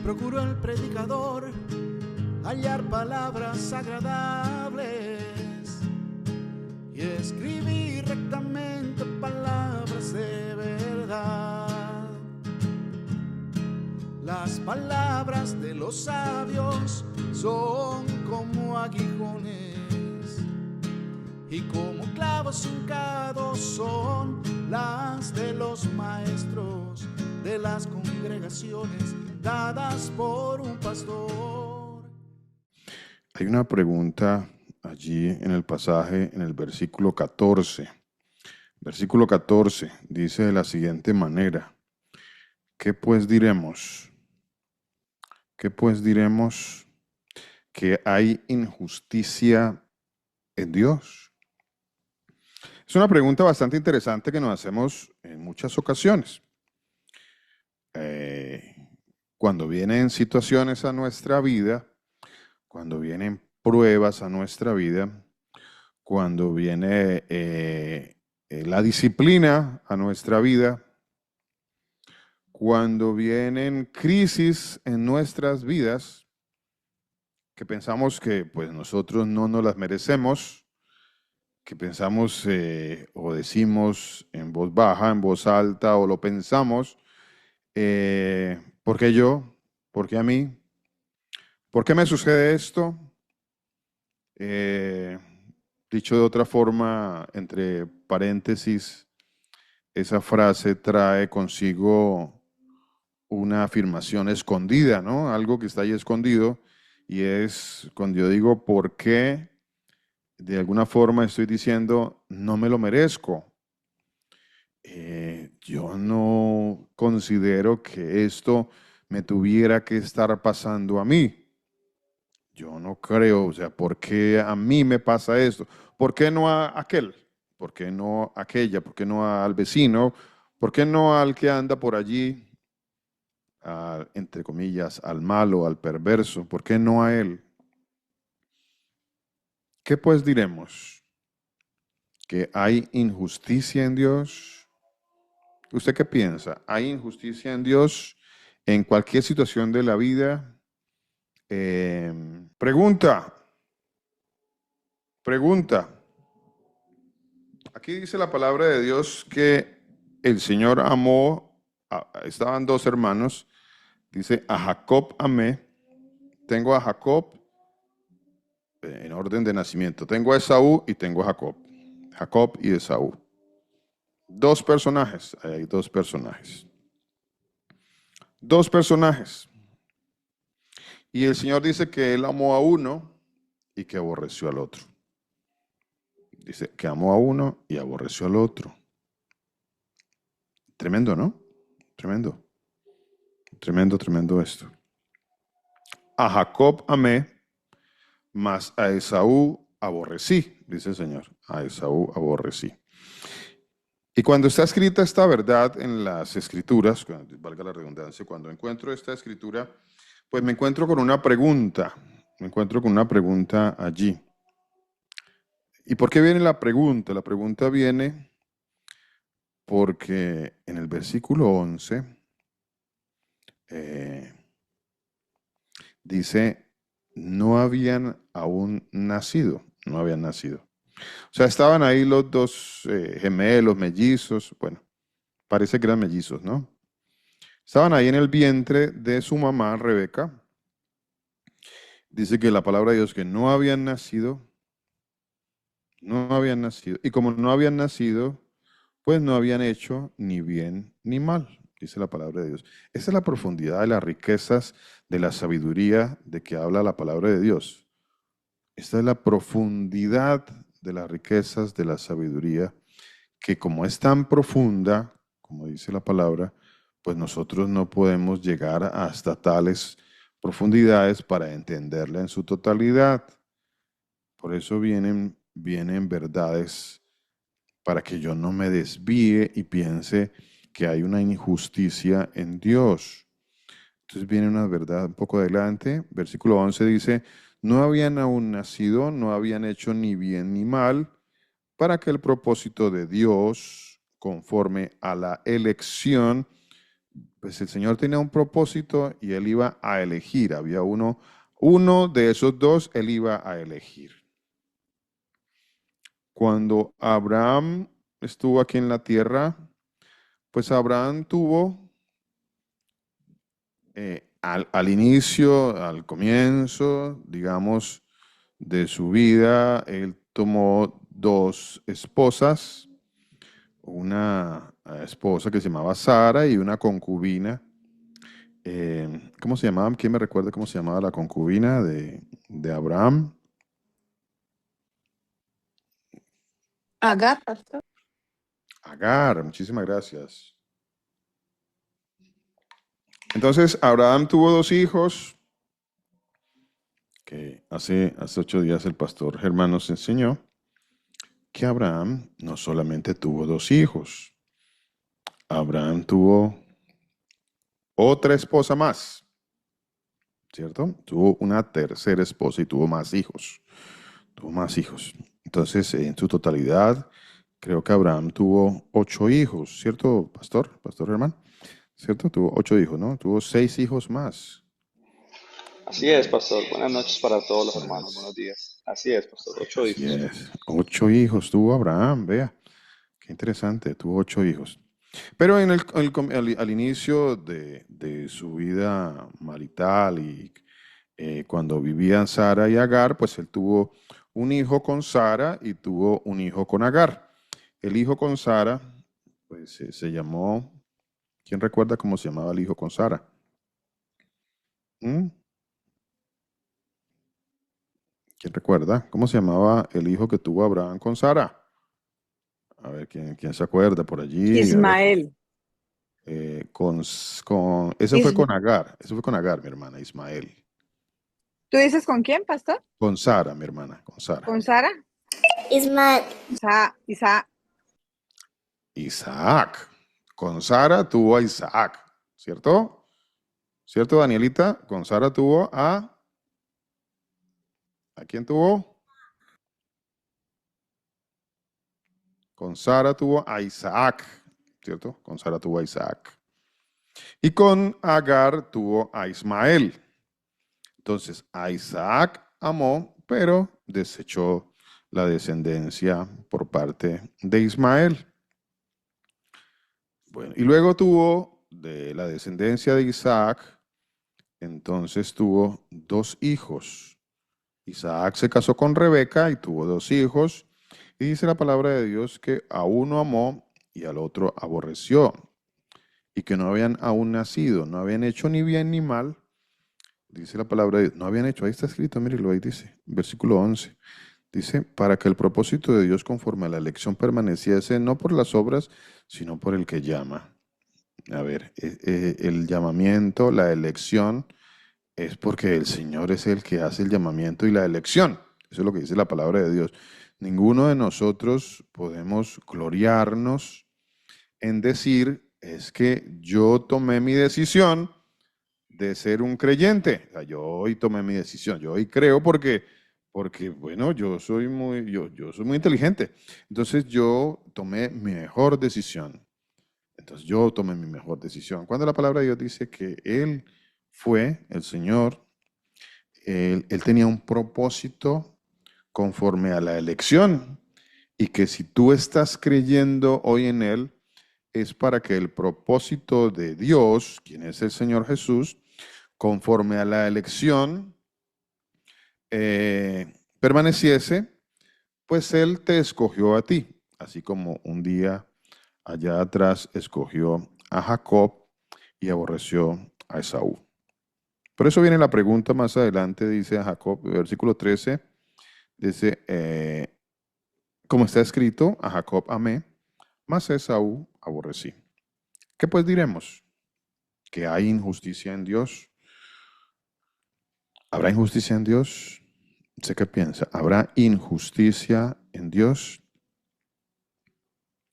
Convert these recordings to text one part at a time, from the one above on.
procuró el predicador hallar palabras agradables y escribir rectamente palabras de verdad. Las palabras de los sabios son como aguijones y como clavos hincados son las de los maestros de las congregaciones dadas por un pastor. Hay una pregunta allí en el pasaje, en el versículo 14. Versículo 14 dice de la siguiente manera: ¿qué pues diremos? ¿Qué pues diremos? ¿Que hay injusticia en Dios? Es una pregunta bastante interesante que nos hacemos en muchas ocasiones. Cuando vienen situaciones a nuestra vida, cuando vienen pruebas a nuestra vida, cuando viene la disciplina a nuestra vida, cuando vienen crisis en nuestras vidas, que pensamos que pues nosotros no nos las merecemos, que pensamos o decimos en voz baja, en voz alta, o lo pensamos, ¿por qué yo? ¿Por qué a mí? ¿Por qué me sucede esto? Dicho de otra forma, entre paréntesis, esa frase trae consigo una afirmación escondida, ¿no? Algo que está ahí escondido, y es cuando yo digo ¿por qué? De alguna forma estoy diciendo no me lo merezco. Yo no considero que esto me tuviera que estar pasando a mí. Yo no creo, o sea, ¿por qué a mí me pasa esto? ¿Por qué no a aquel? ¿Por qué no a aquella? ¿Por qué no al vecino? ¿Por qué no al que anda por allí, entre comillas, al malo, al perverso? ¿Por qué no a él? ¿Qué pues diremos? ¿Que hay injusticia en Dios? ¿Usted qué piensa? ¿Hay injusticia en Dios en cualquier situación de la vida? Pregunta. Aquí dice la palabra de Dios que el Señor amó, estaban dos hermanos, dice a Jacob amé. Tengo a Jacob en orden de nacimiento. Tengo a Esaú y tengo a Jacob. Jacob y Esaú. Dos personajes, hay dos personajes. Dos personajes. Y el Señor dice que Él amó a uno y que aborreció al otro. Dice que amó a uno y aborreció al otro. Tremendo, ¿no? Tremendo. Tremendo esto. A Jacob amé, mas a Esaú aborrecí, dice el Señor. A Esaú aborrecí. Y cuando está escrita esta verdad en las Escrituras, valga la redundancia, cuando encuentro esta escritura, pues me encuentro con una pregunta. Me encuentro con una pregunta allí. ¿Y por qué viene la pregunta? La pregunta viene porque en el versículo 11 dice, no habían aún nacido, no habían nacido. O sea, estaban ahí los dos gemelos, mellizos, bueno, parece que eran mellizos, ¿no? Estaban ahí en el vientre de su mamá, Rebeca. Dice que la palabra de Dios que no habían nacido, y como no habían nacido, pues no habían hecho ni bien ni mal, dice la palabra de Dios. Esa es la profundidad de las riquezas de la sabiduría de que habla la palabra de Dios. Esta es la profundidad de las riquezas de la sabiduría, que como es tan profunda, como dice la palabra, pues nosotros no podemos llegar hasta tales profundidades para entenderla en su totalidad. Por eso vienen verdades para que yo no me desvíe y piense que hay una injusticia en Dios. Entonces viene una verdad un poco adelante. Versículo 11 dice, no habían aún nacido, no habían hecho ni bien ni mal, para que el propósito de Dios, conforme a la elección, pues el Señor tenía un propósito y él iba a elegir. Había uno de esos dos, él iba a elegir. Cuando Abraham estuvo aquí en la tierra, pues Abraham tuvo al inicio, al comienzo, digamos, de su vida, él tomó dos esposas, una esposa que se llamaba Sara y una concubina. ¿Cómo se llamaba? ¿Quién me recuerda cómo se llamaba la concubina de Abraham? Agar, pastor. Agar, muchísimas gracias. Entonces, Abraham tuvo dos hijos, que hace 8 días el pastor Germán nos enseñó que Abraham no solamente tuvo dos hijos, Abraham tuvo otra esposa más, ¿cierto? Tuvo una tercera esposa y tuvo más hijos. Tuvo más hijos. Entonces, en su totalidad, creo que Abraham tuvo 8 hijos, ¿cierto, pastor? Pastor Germán, ¿cierto? Tuvo 8 hijos, ¿no? Tuvo 6 hijos más. Así es, pastor. Buenas noches para todos los hermanos. Buenos días. Así es, pastor. Ocho Así hijos. es. 8 hijos tuvo Abraham, vea. Qué interesante, tuvo 8 hijos. Pero al inicio de su vida marital y cuando vivían Sara y Agar, pues él tuvo un hijo con Sara y tuvo un hijo con Agar. El hijo con Sara, pues se llamó, ¿quién recuerda cómo se llamaba el hijo con Sara? ¿Mm? ¿Quién recuerda cómo se llamaba el hijo que tuvo Abraham con Sara? A ver, ¿quién se acuerda por allí? A ver, Ismael. eso fue Is- con Agar, mi hermana, Ismael. ¿Tú dices con quién, pastor? Con Sara, mi hermana, con Sara. ¿Con Sara? Ismael. Isaac. Con Sara tuvo a Isaac, ¿cierto? ¿Cierto, Danielita? Con Sara tuvo a... ¿A quién tuvo? Con Sara tuvo a Isaac, ¿cierto? Con Sara tuvo a Isaac. Y con Agar tuvo a Ismael. Entonces, a Isaac amó, pero desechó la descendencia por parte de Ismael. Bueno, y luego tuvo de la descendencia de Isaac, entonces tuvo 2 hijos. Isaac se casó con Rebeca y tuvo 2 hijos. Y dice la palabra de Dios que a uno amó y al otro aborreció. Y que no habían aún nacido, no habían hecho ni bien ni mal. Dice la palabra de Dios, no habían hecho, ahí está escrito, mírelo, ahí dice, versículo 11. Dice, para que el propósito de Dios conforme a la elección permaneciese no por las obras, sino por el que llama. A ver, el llamamiento, la elección, es porque el Señor es el que hace el llamamiento y la elección. Eso es lo que dice la palabra de Dios. Ninguno de nosotros podemos gloriarnos en decir, es que yo tomé mi decisión de ser un creyente. O sea, yo hoy tomé mi decisión, yo hoy creo porque bueno, yo soy muy inteligente. Entonces yo tomé mi mejor decisión. Entonces yo tomé mi mejor decisión. Cuando la palabra de Dios dice que Él fue el Señor, él tenía un propósito conforme a la elección y que si tú estás creyendo hoy en Él, es para que el propósito de Dios, quien es el Señor Jesús, conforme a la elección, permaneciese, pues Él te escogió a ti, así como un día allá atrás escogió a Jacob y aborreció a Esaú. Por eso viene la pregunta más adelante, dice a Jacob, versículo 13, dice, como está escrito, a Jacob amé, mas a Esaú aborrecí. ¿Qué pues diremos? ¿Que hay injusticia en Dios? ¿Habrá injusticia en Dios? ¿Sé qué piensa? ¿Habrá injusticia en Dios?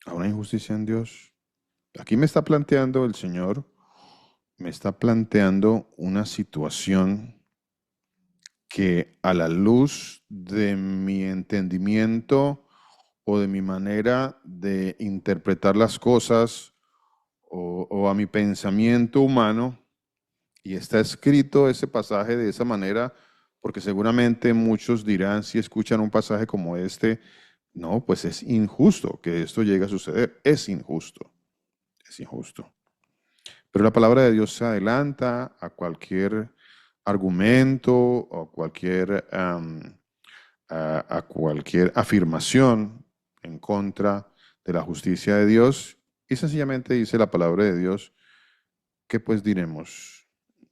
¿Habrá injusticia en Dios? Aquí me está planteando el Señor, me está planteando una situación que a la luz de mi entendimiento o de mi manera de interpretar las cosas o a mi pensamiento humano, y está escrito ese pasaje de esa manera, porque seguramente muchos dirán, si escuchan un pasaje como este, no, pues es injusto que esto llegue a suceder, es injusto, es injusto. Pero la palabra de Dios se adelanta a cualquier argumento o a cualquier afirmación en contra de la justicia de Dios, y sencillamente dice la palabra de Dios que pues diremos,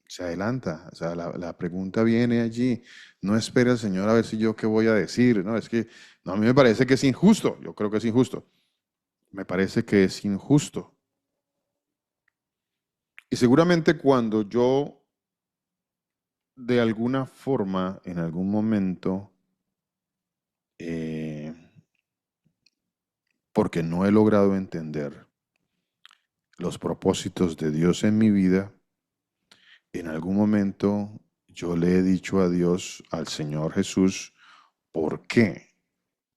se adelanta, o sea, la pregunta viene allí, no espera el Señor a ver si yo qué voy a decir, no, es que no, a mí me parece que es injusto, yo creo que es injusto, me parece que es injusto. Y seguramente cuando yo de alguna forma, en algún momento, eh, porque no he logrado entender los propósitos de Dios en mi vida, en algún momento yo le he dicho a Dios, al Señor Jesús, ¿por qué?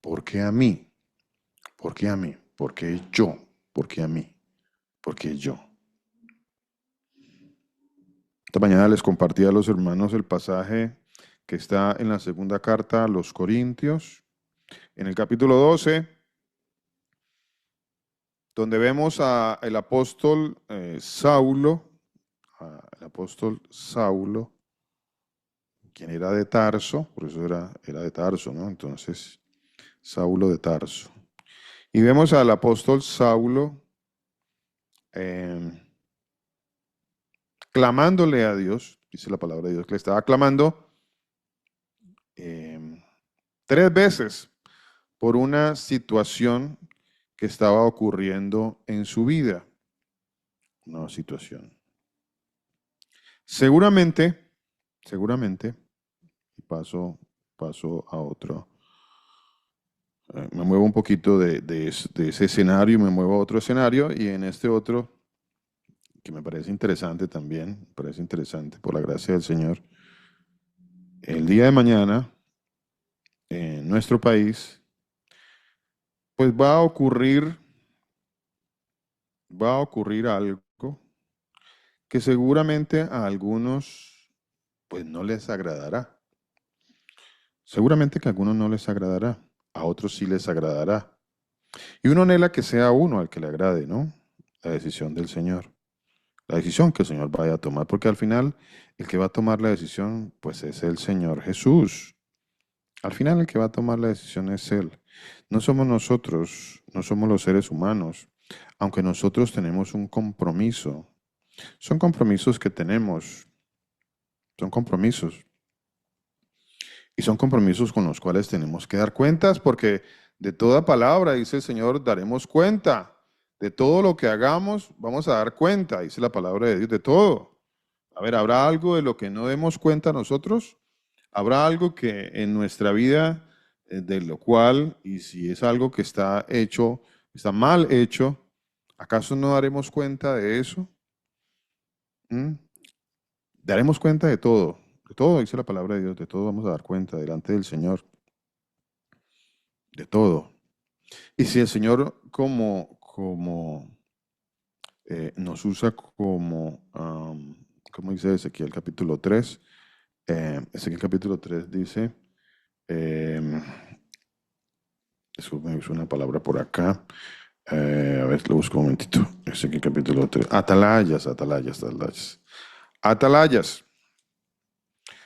¿Por qué a mí? ¿Por qué a mí? ¿Por qué yo? ¿Por qué a mí? ¿Por qué yo? Esta mañana les compartí a los hermanos el pasaje que está en la segunda carta a los Corintios, en el capítulo 12, donde vemos al apóstol Saulo, quien era de Tarso, por eso era de Tarso, ¿no? Entonces, Saulo de Tarso. Y vemos al apóstol Saulo clamándole a Dios, dice la palabra de Dios, que le estaba clamando 3 veces por una situación que estaba ocurriendo en su vida. Una situación. Seguramente, y paso a otro. Me muevo un poquito de ese escenario, me muevo a otro escenario, y en este otro, que me parece interesante también, me parece interesante por la gracia del Señor, el día de mañana, en nuestro país, pues va a ocurrir algo que seguramente a algunos pues no les agradará. Seguramente que a algunos no les agradará, a otros sí les agradará. Y uno anhela que sea uno al que le agrade, ¿no? La decisión del Señor. La decisión que el Señor vaya a tomar, porque al final el que va a tomar la decisión pues es el Señor Jesús. Al final el que va a tomar la decisión es Él. No somos nosotros, no somos los seres humanos, aunque nosotros tenemos un compromiso. Son compromisos que tenemos, son compromisos. Y son compromisos con los cuales tenemos que dar cuentas, porque de toda palabra, dice el Señor, daremos cuenta. De todo lo que hagamos, vamos a dar cuenta, dice la palabra de Dios, de todo. A ver, ¿habrá algo de lo que no demos cuenta nosotros? ¿Habrá algo que en nuestra vida, de lo cual, y si es algo que está hecho, está mal hecho, ¿acaso no daremos cuenta de eso? ¿Mm? Daremos cuenta de todo, dice la palabra de Dios, de todo vamos a dar cuenta delante del Señor, de todo. Y si el Señor nos usa como dice Ezequiel capítulo 3, Ezequiel capítulo 3 dice, eso me usa una palabra por acá, a ver, lo busco un momentito, Ezequiel capítulo 3, atalayas.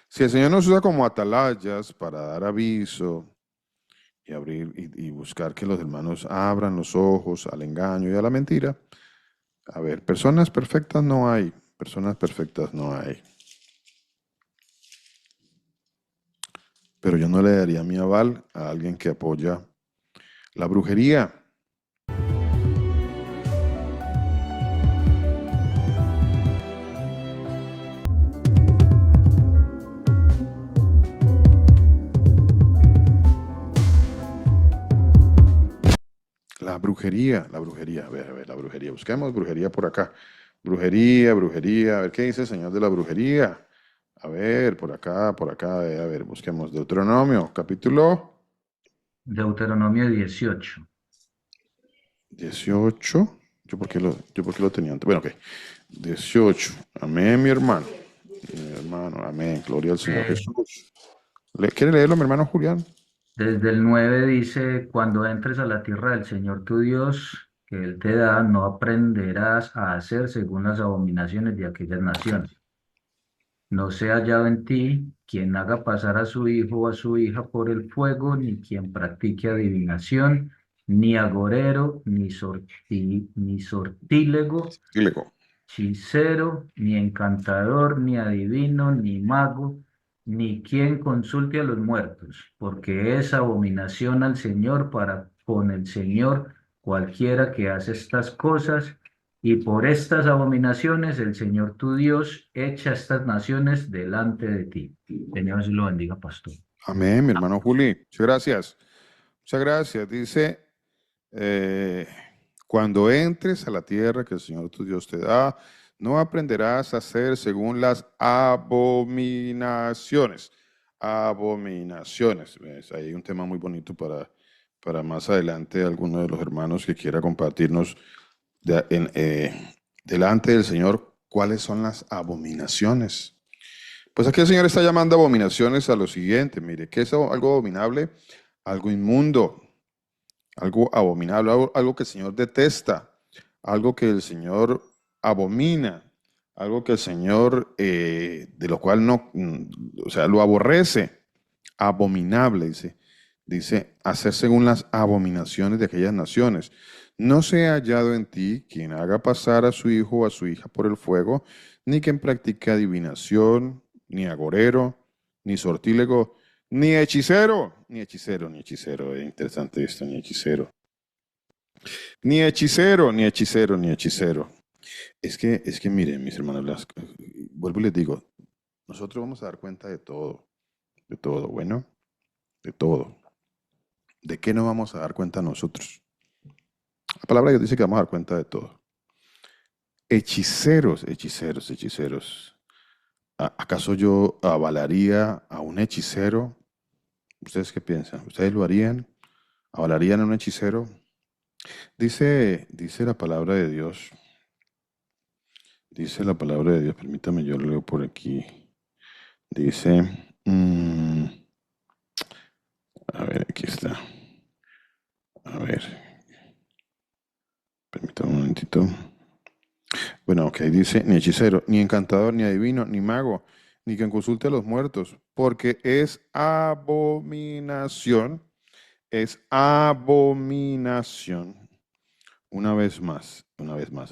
Si el Señor nos usa como atalayas para dar aviso y abrir y buscar que los hermanos abran los ojos al engaño y a la mentira, a ver, personas perfectas no hay, pero yo no le daría mi aval a alguien que apoya la brujería. La brujería, a ver, la brujería. Busquemos brujería por acá. Brujería, a ver qué dice el Señor de la brujería. A ver, por acá, a ver, busquemos Deuteronomio, Deuteronomio 18. 18. Yo porque lo tenía antes. Bueno, ok. 18. Amén, mi hermano. Mi hermano, amén. Gloria al Señor Eh, Jesús. ¿Quiere leerlo, mi hermano Julián? Desde el 9 dice, cuando entres a la tierra del Señor tu Dios, que Él te da, no aprenderás a hacer según las abominaciones de aquellas naciones. No sea hallado en ti quien haga pasar a su hijo o a su hija por el fuego, ni quien practique adivinación, ni agorero, ni sortílego, Dile, go. hechicero, ni encantador, ni adivino, ni mago, ni quien consulte a los muertos, porque es abominación al Señor para con el Señor cualquiera que hace estas cosas, y por estas abominaciones el Señor tu Dios echa estas naciones delante de ti. Señor, si lo bendiga, pastor. Amén, mi hermano Juli. Muchas gracias. Muchas gracias. Dice, eh, cuando entres a la tierra que el Señor tu Dios te da, no aprenderás a hacer según las abominaciones. Abominaciones. ¿Ves? Ahí hay un tema muy bonito para más adelante alguno de los hermanos que quiera compartirnos delante del Señor cuáles son las abominaciones. Pues aquí el Señor está llamando abominaciones a lo siguiente. Mire, ¿qué es algo abominable? Algo inmundo, algo abominable, algo que el Señor detesta, algo que el Señor abomina, algo que el Señor, de lo cual no, o sea, lo aborrece, abominable, dice, hacer según las abominaciones de aquellas naciones. No sea hallado en ti quien haga pasar a su hijo o a su hija por el fuego, ni quien practique adivinación, ni agorero, ni sortílego, ni hechicero, es interesante esto, ni hechicero. Ni hechicero, ni hechicero, ni hechicero. Es que miren, mis hermanos, vuelvo y les digo, nosotros vamos a dar cuenta de todo, bueno, de todo. ¿De qué no vamos a dar cuenta nosotros? La palabra de Dios dice que vamos a dar cuenta de todo. Hechiceros, hechiceros, hechiceros. ¿Acaso yo avalaría a un hechicero? ¿Ustedes qué piensan? ¿Ustedes lo harían? ¿Avalarían a un hechicero? Dice la palabra de Dios. Dice la palabra de Dios. Permítame, yo lo leo por aquí. Dice, a ver, aquí está. A ver, permítame un momentito. Bueno, ok, dice, ni hechicero, ni encantador, ni adivino, ni mago, ni quien consulte a los muertos, porque es abominación, Una vez más,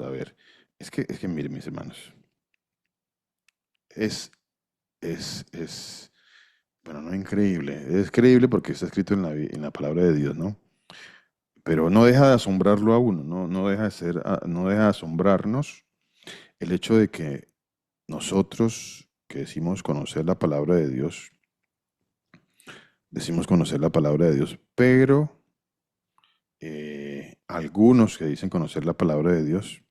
a ver. Es que miren, mis hermanos, es, bueno, no increíble, es creíble porque está escrito en la palabra de Dios, ¿no? Pero no deja de asombrarlo a uno, no deja de no deja de asombrarnos el hecho de que nosotros que decimos conocer la palabra de Dios, decimos conocer la palabra de Dios, pero algunos que dicen conocer la palabra de Dios,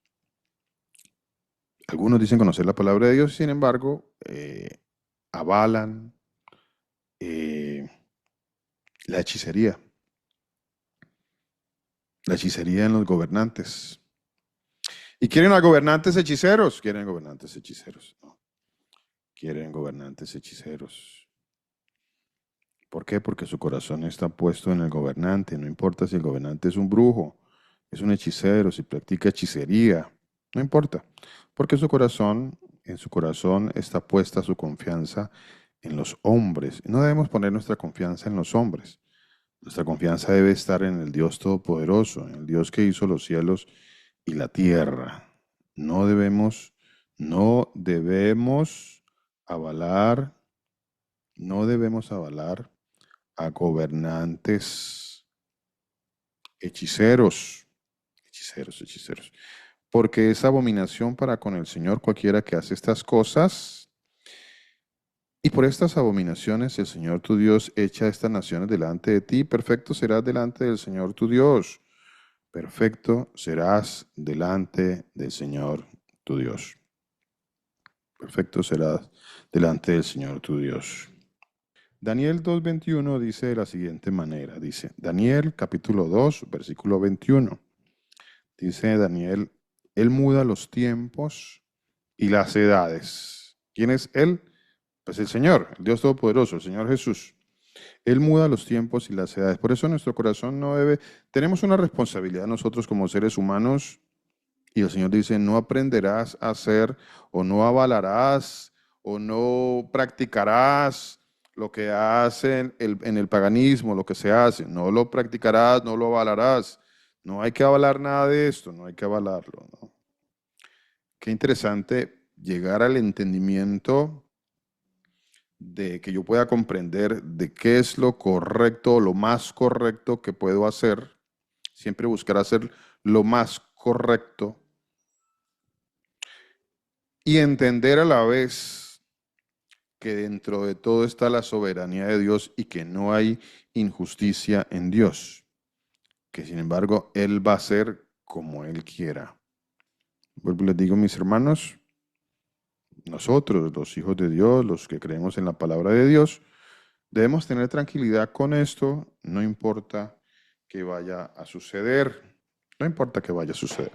algunos dicen conocer la palabra de Dios, sin embargo, avalan eh, la hechicería, la hechicería en los gobernantes. Y quieren a gobernantes hechiceros, ¿no? Quieren gobernantes hechiceros. ¿Por qué? Porque su corazón está puesto en el gobernante. No importa si el gobernante es un brujo, es un hechicero, si practica hechicería. No importa. Porque en su corazón está puesta su confianza en los hombres. No debemos poner nuestra confianza en los hombres. Nuestra confianza debe estar en el Dios Todopoderoso, en el Dios que hizo los cielos y la tierra. No debemos avalar, no debemos avalar a gobernantes hechiceros, hechiceros. Porque es abominación para con el Señor cualquiera que hace estas cosas. Y por estas abominaciones el Señor tu Dios echa estas naciones delante de ti. Perfecto serás delante del Señor tu Dios. Perfecto serás delante del Señor tu Dios. Perfecto serás delante del Señor tu Dios. Daniel 2:21 dice de la siguiente manera, dice, Daniel capítulo 2, versículo 21, Dice Daniel, Él muda los tiempos y las edades. ¿Quién es Él? Pues el Señor, el Dios Todopoderoso, el Señor Jesús. Él muda los tiempos y las edades. Por eso nuestro corazón no debe... Tenemos una responsabilidad nosotros como seres humanos y el Señor dice, no aprenderás a hacer o no avalarás o no practicarás lo que hacen en el paganismo, lo que se hace. No lo practicarás, no lo avalarás. No hay que avalar nada de esto, no hay que avalarlo, ¿no? Qué interesante llegar al entendimiento de que yo pueda comprender de qué es lo correcto, lo más correcto que puedo hacer. Siempre buscar hacer lo más correcto y entender a la vez que dentro de todo está la soberanía de Dios y que no hay injusticia en Dios, que sin embargo Él va a hacer como Él quiera. Vuelvo y les digo, mis hermanos, nosotros, los hijos de Dios, los que creemos en la palabra de Dios, debemos tener tranquilidad con esto, no importa que vaya a suceder, no importa que vaya a suceder.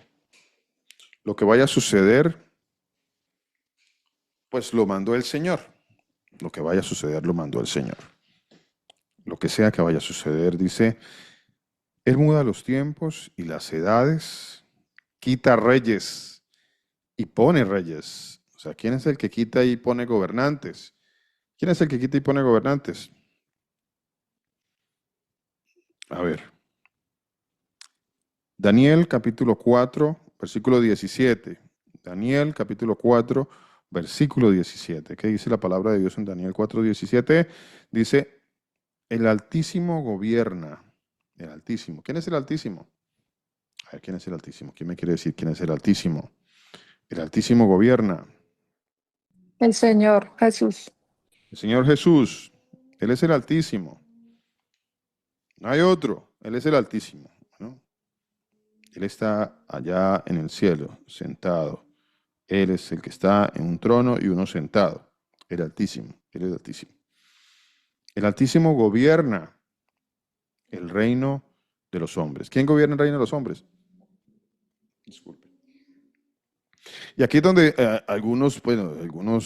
Lo que vaya a suceder, pues lo mandó el Señor. Lo que vaya a suceder, lo mandó el Señor. Lo que sea que vaya a suceder, dice, Él muda los tiempos y las edades, quita reyes y pone reyes. O sea, ¿quién es el que quita y pone gobernantes? ¿Quién es el que quita y pone gobernantes? A ver. Daniel capítulo 4, versículo 17. Daniel capítulo 4, versículo 17. ¿Qué dice la palabra de Dios en Daniel 4, 17? Dice, el Altísimo gobierna. El Altísimo. ¿Quién es el Altísimo? A ver, ¿quién es el Altísimo? ¿Quién me quiere decir quién es el Altísimo? El Altísimo gobierna. El Señor Jesús. El Señor Jesús. Él es el Altísimo. No hay otro. Él es el Altísimo, ¿no? Él está allá en el cielo, sentado. Él es el que está en un trono y uno sentado. El Altísimo. Él es el Altísimo. El Altísimo gobierna el reino de los hombres. ¿Quién gobierna el reino de los hombres? Disculpe. Y aquí es donde algunos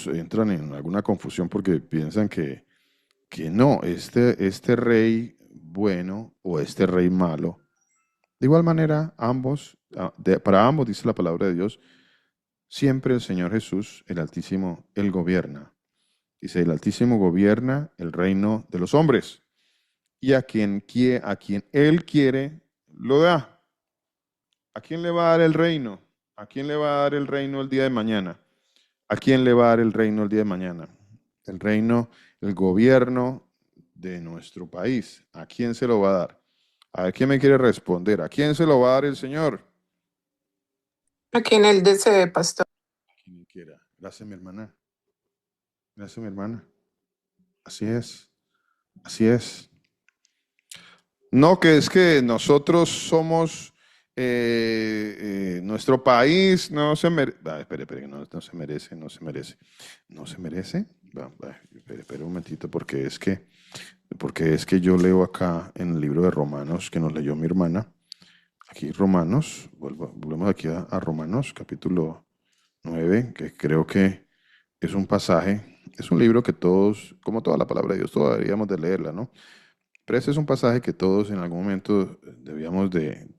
entran en alguna confusión porque piensan que no, este rey bueno o este rey malo. De igual manera, para ambos, dice la palabra de Dios, siempre el Señor Jesús, el Altísimo, Él gobierna. Dice, el Altísimo gobierna el reino de los hombres. Y a quien Él quiere, lo da. ¿A quién le va a dar el reino? ¿A quién le va a dar el reino el día de mañana? ¿A quién le va a dar el reino el día de mañana? El reino, el gobierno de nuestro país. ¿A quién se lo va a dar? A ver, ¿quién me quiere responder? ¿A quién se lo va a dar el Señor? A quien él desee, pastor. A quien quiera. Gracias, mi hermana. Gracias, mi hermana. Así es. Así es. No, que es que nosotros somos, nuestro país no se merece. Espere, no se merece, no se merece. ¿No se merece? Espere un momentito, porque es que yo leo acá en el libro de Romanos, que nos leyó mi hermana. Aquí Romanos, volvemos aquí a Romanos, capítulo 9, que creo que es un pasaje, es un libro que todos, como toda la palabra de Dios, todos deberíamos de leerla, ¿no? Pero ese es un pasaje que todos en algún momento debíamos de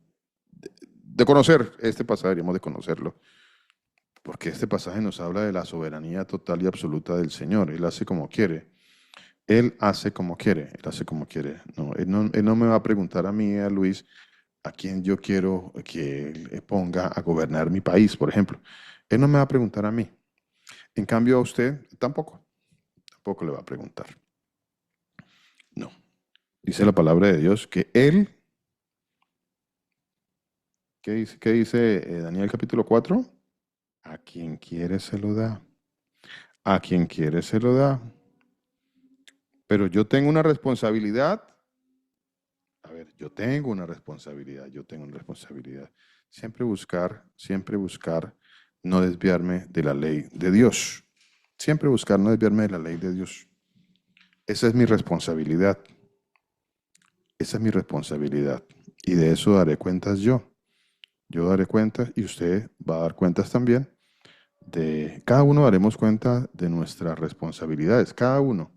conocer. Este pasaje deberíamos de conocerlo. Porque este pasaje nos habla de la soberanía total y absoluta del Señor. Él hace como quiere. Él hace como quiere. Él hace como quiere. No, él no me va a preguntar a mí, a Luis, a quién yo quiero que él ponga a gobernar mi país, por ejemplo. Él no me va a preguntar a mí. En cambio a usted, tampoco le va a preguntar. No. Dice la palabra de Dios que Él, ¿qué dice Daniel capítulo 4? A quien quiere se lo da. A quien quiere se lo da. Pero yo tengo una responsabilidad. A ver, yo tengo una responsabilidad. Siempre buscar no desviarme de la ley de Dios. Siempre buscar no desviarme de la ley de Dios. Esa es mi responsabilidad. Esa es mi responsabilidad. Y de eso daré cuentas yo. yo daré cuentas y usted va a dar cuentas también. Cada uno daremos cuenta de nuestras responsabilidades, cada uno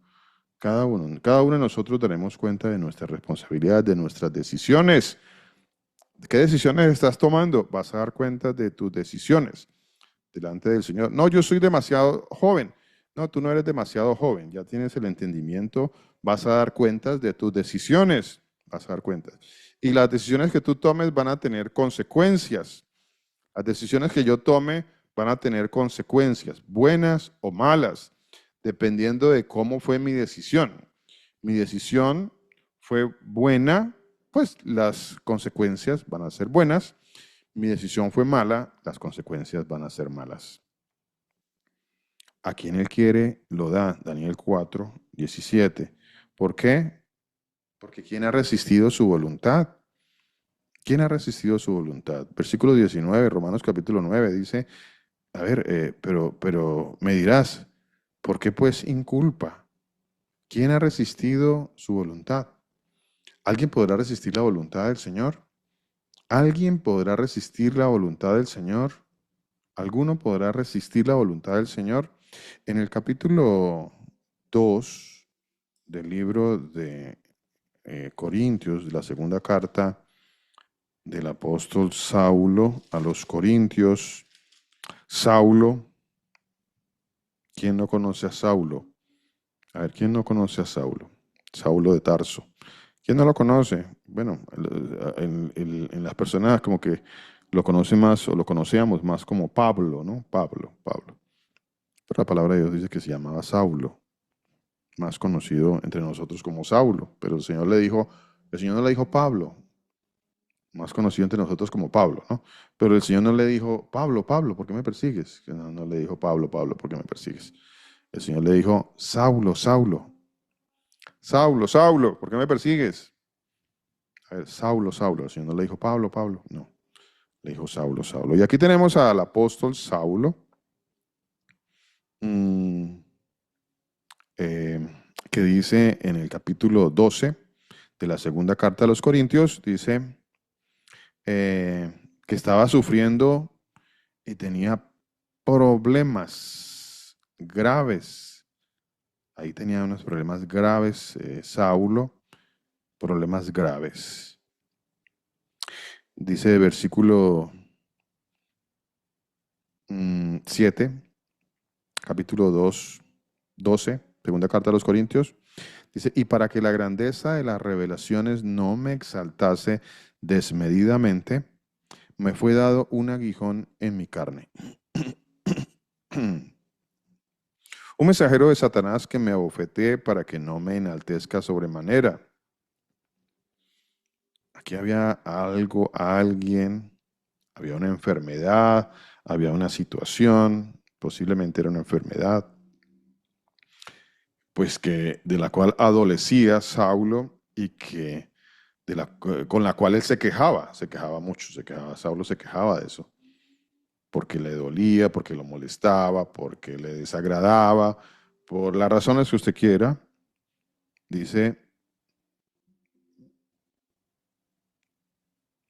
de nosotros daremos cuenta de nuestras responsabilidades, de nuestras decisiones. ¿Qué decisiones estás tomando? Vas a dar cuenta de tus decisiones delante del Señor. No, yo soy demasiado joven. No, tú no eres demasiado joven, ya tienes el entendimiento, vas a dar cuentas de tus decisiones, vas a dar cuentas. Y las decisiones que tú tomes van a tener consecuencias. Las decisiones que yo tome van a tener consecuencias, buenas o malas, dependiendo de cómo fue mi decisión. Mi decisión fue buena, pues las consecuencias van a ser buenas. Mi decisión fue mala, las consecuencias van a ser malas. A quien Él quiere, lo da. Daniel 4, 17. ¿Por qué? Porque ¿quién ha resistido su voluntad? ¿Quién ha resistido su voluntad? Versículo 19, Romanos capítulo 9, dice, a ver, pero me dirás, ¿por qué pues inculpa? ¿Quién ha resistido su voluntad? ¿Alguien podrá resistir la voluntad del Señor? ¿Alguien podrá resistir la voluntad del Señor? ¿Alguno podrá resistir la voluntad del Señor? En el capítulo 2 del libro de Corintios, de la segunda carta del apóstol Saulo a los Corintios. Saulo, ¿quién no conoce a Saulo? A ver, ¿quién no conoce a Saulo? Saulo de Tarso. ¿Quién no lo conoce? Bueno, en las personas como que lo conocen más o lo conocíamos más como Pablo, ¿no? Pablo. Pero la palabra de Dios dice que se llamaba Saulo, más conocido entre nosotros como Saulo. Pero el Señor no le dijo Pablo, más conocido entre nosotros como Pablo, ¿no? Pero el Señor no le dijo, Pablo, ¿por qué me persigues? No le dijo, Pablo, ¿por qué me persigues? El Señor le dijo, Saulo, ¿por qué me persigues? A ver, Saulo. El Señor no le dijo, Pablo, no. Le dijo, Saulo. Y aquí tenemos al apóstol Saulo, que dice en el capítulo 12 de la segunda carta a los Corintios, dice que estaba sufriendo y tenía problemas graves. Ahí tenía unos problemas graves, Saulo, problemas graves. Dice versículo 7, capítulo 2, 12, segunda carta a los Corintios, dice, y para que la grandeza de las revelaciones no me exaltase desmedidamente, me fue dado un aguijón en mi carne. Un mensajero de Satanás que me abofeté para que no me enaltezca sobremanera. Aquí había algo, alguien, había una enfermedad, había una situación, posiblemente era una enfermedad, pues que de la cual adolecía Saulo y que con la cual él se quejaba mucho, Saulo se quejaba de eso, porque le dolía, porque lo molestaba, porque le desagradaba, por las razones que usted quiera. Dice,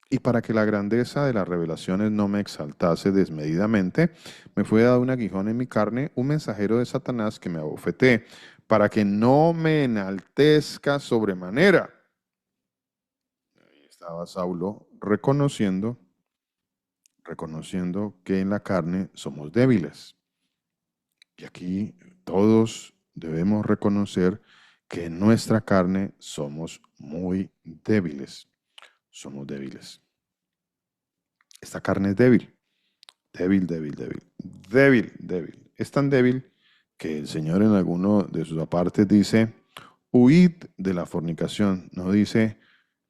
y para que la grandeza de las revelaciones no me exaltase desmedidamente, me fue dado un aguijón en mi carne, un mensajero de Satanás que me abofeté, para que no me enaltezca sobremanera. Ahí estaba Saulo reconociendo que en la carne somos débiles. Y aquí todos debemos reconocer que en nuestra carne somos muy débiles. Somos débiles. Esta carne es débil. Débil. Es tan débil que el Señor en alguno de sus apartes dice, huid de la fornicación. No dice,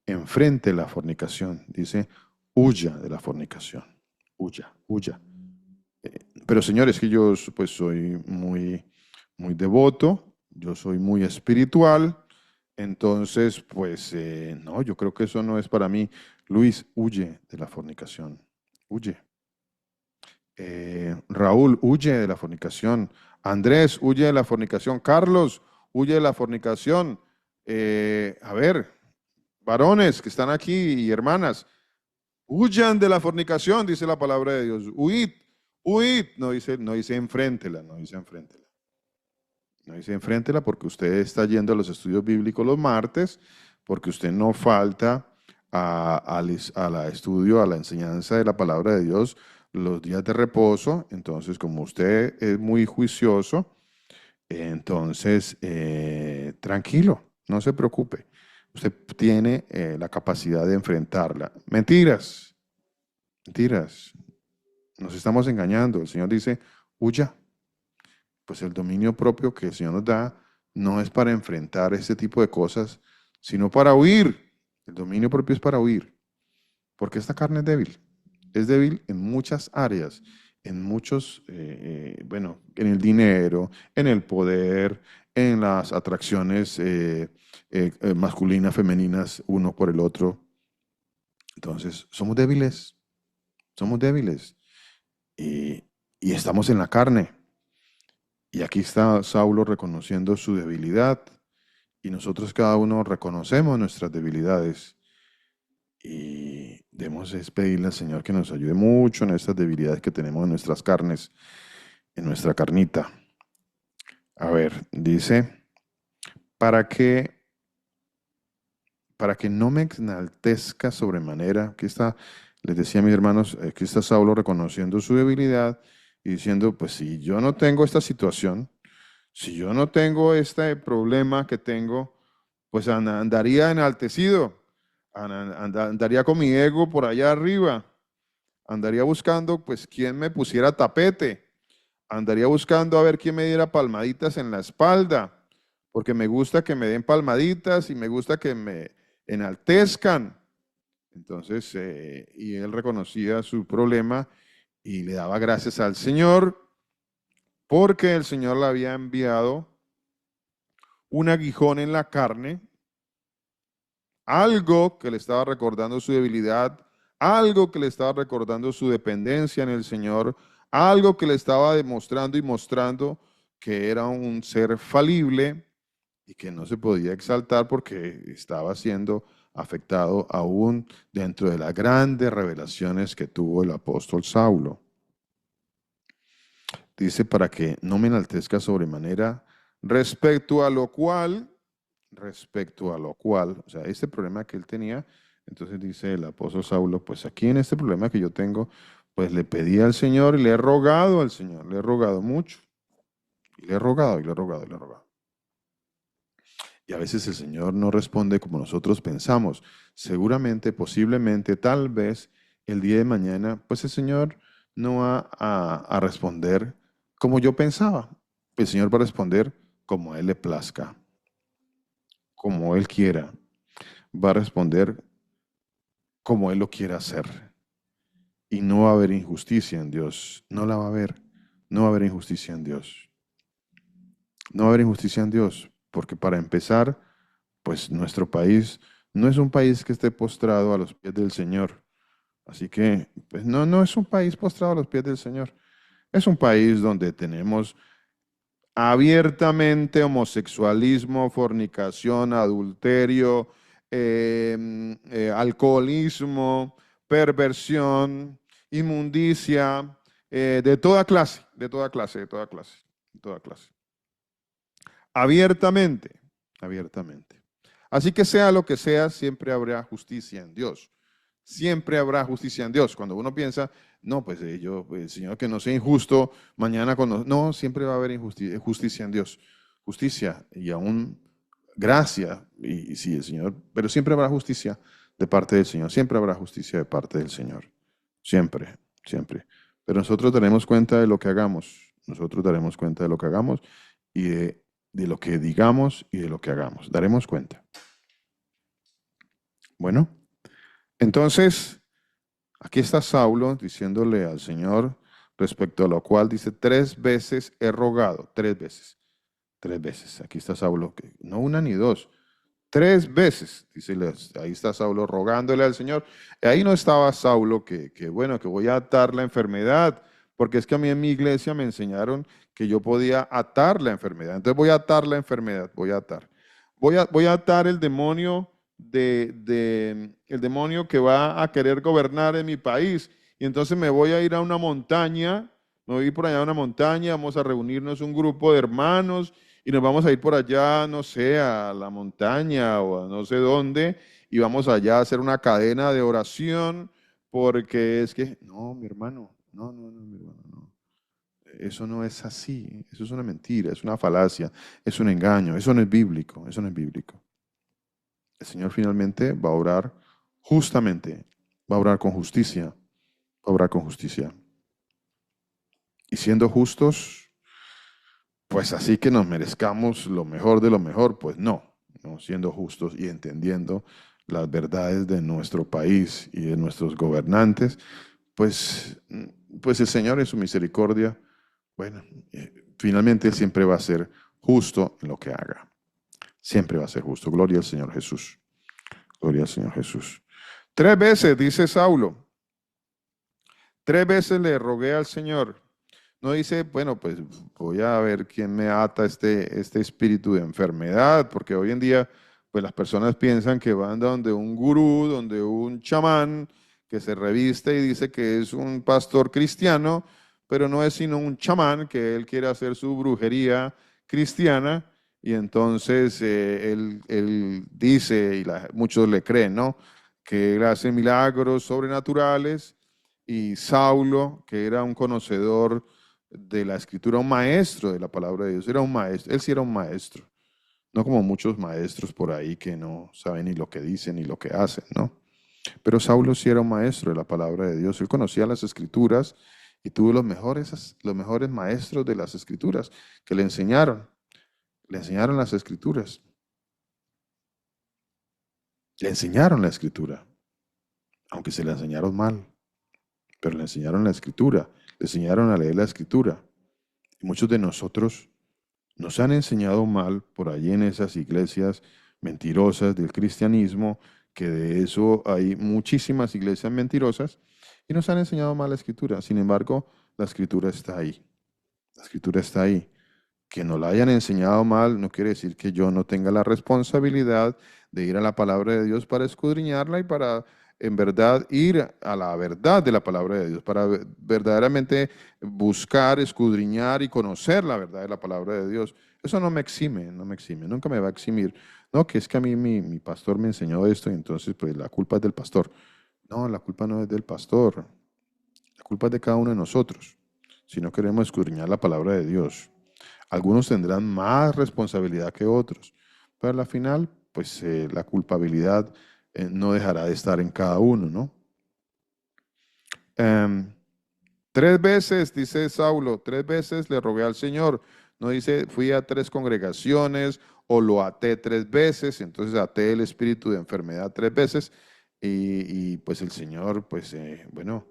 enfrente la fornicación. Dice, huya de la fornicación. Huya. Pero señores, que yo pues soy muy devoto, yo soy muy espiritual, entonces pues no, yo creo que eso no es para mí. Luis, huye de la fornicación, huye. Raúl, huye de la fornicación. Andrés, huye de la fornicación. Carlos, huye de la fornicación. A ver, varones que están aquí y hermanas, Huyan de la fornicación, dice la palabra de Dios. Huid, huid. No dice enfréntela, no dice enfréntela. No dice enfréntela porque usted está yendo a los estudios bíblicos los martes, porque usted no falta a la estudio, a la enseñanza de la palabra de Dios los días de reposo. Entonces, como usted es muy juicioso, entonces tranquilo, no se preocupe. Usted tiene la capacidad de enfrentarla. Mentiras, mentiras. Nos estamos engañando. El Señor dice, huya. Pues el dominio propio que el Señor nos da no es para enfrentar este tipo de cosas, sino para huir. El dominio propio es para huir, porque esta carne es débil. Es débil en muchas áreas, en muchos, bueno, en el dinero, en el poder, en las atracciones masculinas, femeninas, uno por el otro. Entonces, somos débiles y estamos en la carne. Y aquí está Saulo reconociendo su debilidad y nosotros cada uno reconocemos nuestras debilidades y debemos pedirle al Señor que nos ayude mucho en estas debilidades que tenemos en nuestras carnes, en nuestra carnita. A ver, dice, para que no me enaltezca sobremanera, aquí está, les decía a mis hermanos, aquí está Saulo reconociendo su debilidad y diciendo, pues si yo no tengo esta situación, si yo no tengo este problema que tengo, pues andaría enaltecido, andaría con mi ego por allá arriba, andaría buscando pues quién me pusiera tapete, andaría buscando a ver quién me diera palmaditas en la espalda, porque me gusta que me den palmaditas y me gusta que me enaltezcan. Entonces, y él reconocía su problema y le daba gracias al Señor porque el Señor le había enviado un aguijón en la carne, algo que le estaba recordando su debilidad, algo que le estaba recordando su dependencia en el Señor, algo que le estaba demostrando y mostrando que era un ser falible y que no se podía exaltar porque estaba siendo afectado aún dentro de las grandes revelaciones que tuvo el apóstol Saulo. Dice, para que no me enaltezca sobremanera, respecto a lo cual, o sea, este problema que él tenía, entonces dice el apóstol Saulo, pues aquí en este problema que yo tengo, pues le pedí al Señor y le he rogado al Señor, le he rogado mucho, y le he rogado, y le he rogado, y le he rogado. Y a veces el Señor no responde como nosotros pensamos. Seguramente, posiblemente, tal vez, el día de mañana, pues el Señor no va a responder como yo pensaba. El Señor va a responder como a Él le plazca, como Él quiera. Va a responder como Él lo quiera hacer. Y no va a haber injusticia en Dios. No la va a haber. No va a haber injusticia en Dios. No va a haber injusticia en Dios. Porque para empezar, pues nuestro país no es un país que esté postrado a los pies del Señor. Así que, pues no es un país postrado a los pies del Señor. Es un país donde tenemos abiertamente homosexualismo, fornicación, adulterio, alcoholismo, perversión, inmundicia, de toda clase, de toda clase, de toda clase, de toda clase. Abiertamente, abiertamente. Así que sea lo que sea, siempre habrá justicia en Dios. Siempre habrá justicia en Dios. Cuando uno piensa, no, pues Señor, que no sea injusto mañana cuando... No, siempre va a haber justicia en Dios. Justicia y aún gracia. Y sí, el Señor, pero siempre habrá justicia de parte del Señor. Siempre habrá justicia de parte del Señor. Siempre, siempre. Pero nosotros daremos cuenta de lo que hagamos. Nosotros daremos cuenta de lo que hagamos y de lo que digamos y de lo que hagamos. Daremos cuenta. Bueno, entonces, aquí está Saulo diciéndole al Señor respecto a lo cual dice, 3 veces he rogado, 3 veces, 3 veces. Aquí está Saulo, no una ni dos, 3 veces, dice, ahí está Saulo rogándole al Señor. Y ahí no estaba Saulo que bueno, que voy a atar la enfermedad, porque es que a mí en mi iglesia me enseñaron que yo podía atar la enfermedad. Entonces voy a atar la enfermedad, voy a atar. Voy a atar el demonio el demonio que va a querer gobernar en mi país. Y entonces me voy a ir a una montaña, me voy a ir por allá a una montaña, vamos a reunirnos un grupo de hermanos y nos vamos a ir por allá, no sé, a la montaña o a no sé dónde, y vamos allá a hacer una cadena de oración, porque es que, no, mi hermano, no, mi hermano, no. Eso no es así, eso es una mentira, es una falacia, es un engaño, eso no es bíblico, eso no es bíblico. El Señor finalmente va a obrar justamente, va a obrar con justicia, va a obrar con justicia. Y siendo justos, pues así que nos merezcamos lo mejor de lo mejor, pues no, no siendo justos y entendiendo las verdades de nuestro país y de nuestros gobernantes, pues, pues el Señor en su misericordia, bueno, finalmente Él siempre va a ser justo en lo que haga. Siempre va a ser justo. Gloria al Señor Jesús. Gloria al Señor Jesús. 3 veces, dice Saulo, 3 veces le rogué al Señor. No dice, bueno, pues voy a ver quién me ata este espíritu de enfermedad, porque hoy en día, pues las personas piensan que van donde un gurú, donde un chamán, que se reviste y dice que es un pastor cristiano, pero no es sino un chamán, que él quiere hacer su brujería cristiana, y entonces él dice, y muchos le creen, ¿no? Que él hace milagros sobrenaturales, y Saulo, que era un conocedor de la escritura, un maestro de la palabra de Dios, era un maestro, él sí era un maestro, no como muchos maestros por ahí que no saben ni lo que dicen ni lo que hacen, ¿no? Pero Saulo sí era un maestro de la palabra de Dios, él conocía las escrituras y tuvo los mejores maestros de las escrituras que le enseñaron las escrituras, le enseñaron la escritura, aunque se la enseñaron mal, pero le enseñaron la escritura, le enseñaron a leer la escritura. Y muchos de nosotros nos han enseñado mal por allí en esas iglesias mentirosas del cristianismo, que de eso hay muchísimas iglesias mentirosas, y nos han enseñado mal la escritura. Sin embargo, la escritura está ahí. La escritura está ahí. Que nos la hayan enseñado mal no quiere decir que yo no tenga la responsabilidad de ir a la palabra de Dios para escudriñarla y para en verdad ir a la verdad de la palabra de Dios, para verdaderamente buscar, escudriñar y conocer la verdad de la palabra de Dios. Eso no me exime, nunca me va a eximir. No, que es que a mí mi pastor me enseñó esto y entonces pues la culpa es del pastor. No, la culpa no es del pastor, la culpa es de cada uno de nosotros, si no queremos escudriñar la palabra de Dios. Algunos tendrán más responsabilidad que otros, pero al final, pues la culpabilidad no dejará de estar en cada uno, ¿no? 3 veces, dice Saulo, 3 veces le rogué al Señor. No dice, fui a 3 congregaciones o lo até 3 veces, entonces até el espíritu de enfermedad 3 veces y pues el Señor, pues bueno,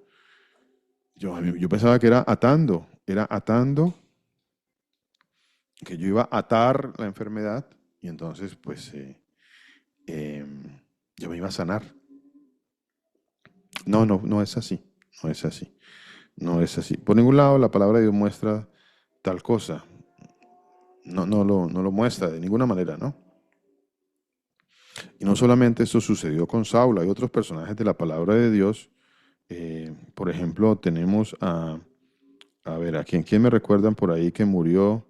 yo pensaba que era atando, que yo iba a atar la enfermedad y entonces pues yo me iba a sanar. No es así, no es así, no es así. Por ningún lado la palabra de Dios muestra tal cosa, no lo muestra de ninguna manera, ¿no? Y no solamente esto sucedió con Saulo, hay otros personajes de la palabra de Dios. Por ejemplo, tenemos a ver, ¿quién me recuerdan por ahí que murió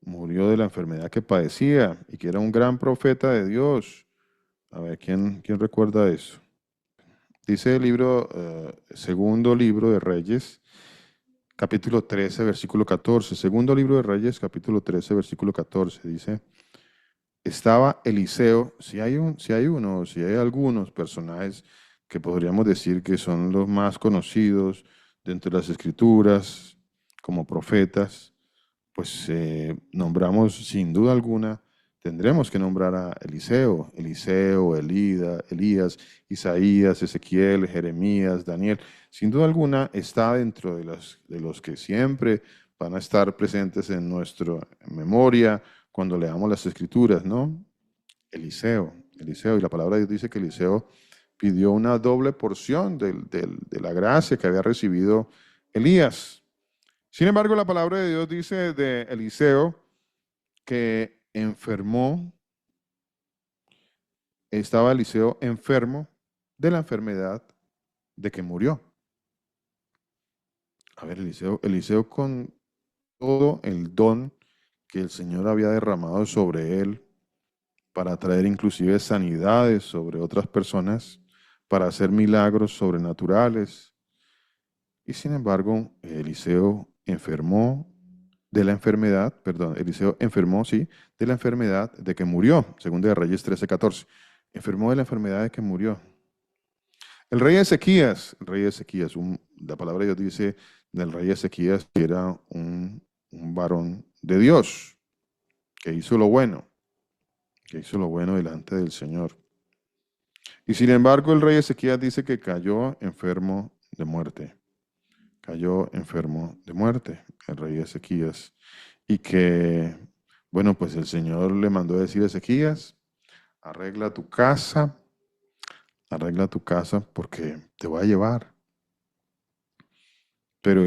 de la enfermedad que padecía y que era un gran profeta de Dios? A ver, ¿quién recuerda eso? Dice el libro, segundo libro de Reyes, capítulo 13, versículo 14. Segundo libro de Reyes, capítulo 13, versículo 14. Dice, estaba Eliseo, si hay algunos personajes que podríamos decir que son los más conocidos dentro de las escrituras como profetas, pues nombramos sin duda alguna, tendremos que nombrar a Eliseo, Elías, Isaías, Ezequiel, Jeremías, Daniel. Sin duda alguna está dentro de los que siempre van a estar presentes en nuestra memoria cuando leamos las escrituras, ¿no? Eliseo, y la palabra de Dios dice que Eliseo pidió una doble porción de la gracia que había recibido Elías. Sin embargo, la palabra de Dios dice de Eliseo que enfermó estaba Eliseo enfermo de la enfermedad de que murió. A ver, Eliseo con todo el don que el Señor había derramado sobre él para traer inclusive sanidades sobre otras personas, para hacer milagros sobrenaturales. Y sin embargo, Eliseo enfermó de la enfermedad, perdón, Eliseo enfermó, sí, de la enfermedad de que murió, según de Reyes 13:14. Enfermó de la enfermedad de que murió. El rey Ezequías, la palabra de Dios dice del rey Ezequías que era un varón de Dios, que hizo lo bueno, delante del Señor. Y sin embargo, el rey Ezequías dice que cayó enfermo de muerte. Cayó enfermo de muerte, el rey Ezequías. Y que, bueno, pues el Señor le mandó a decir a Ezequías, arregla tu casa porque te voy a llevar. Pero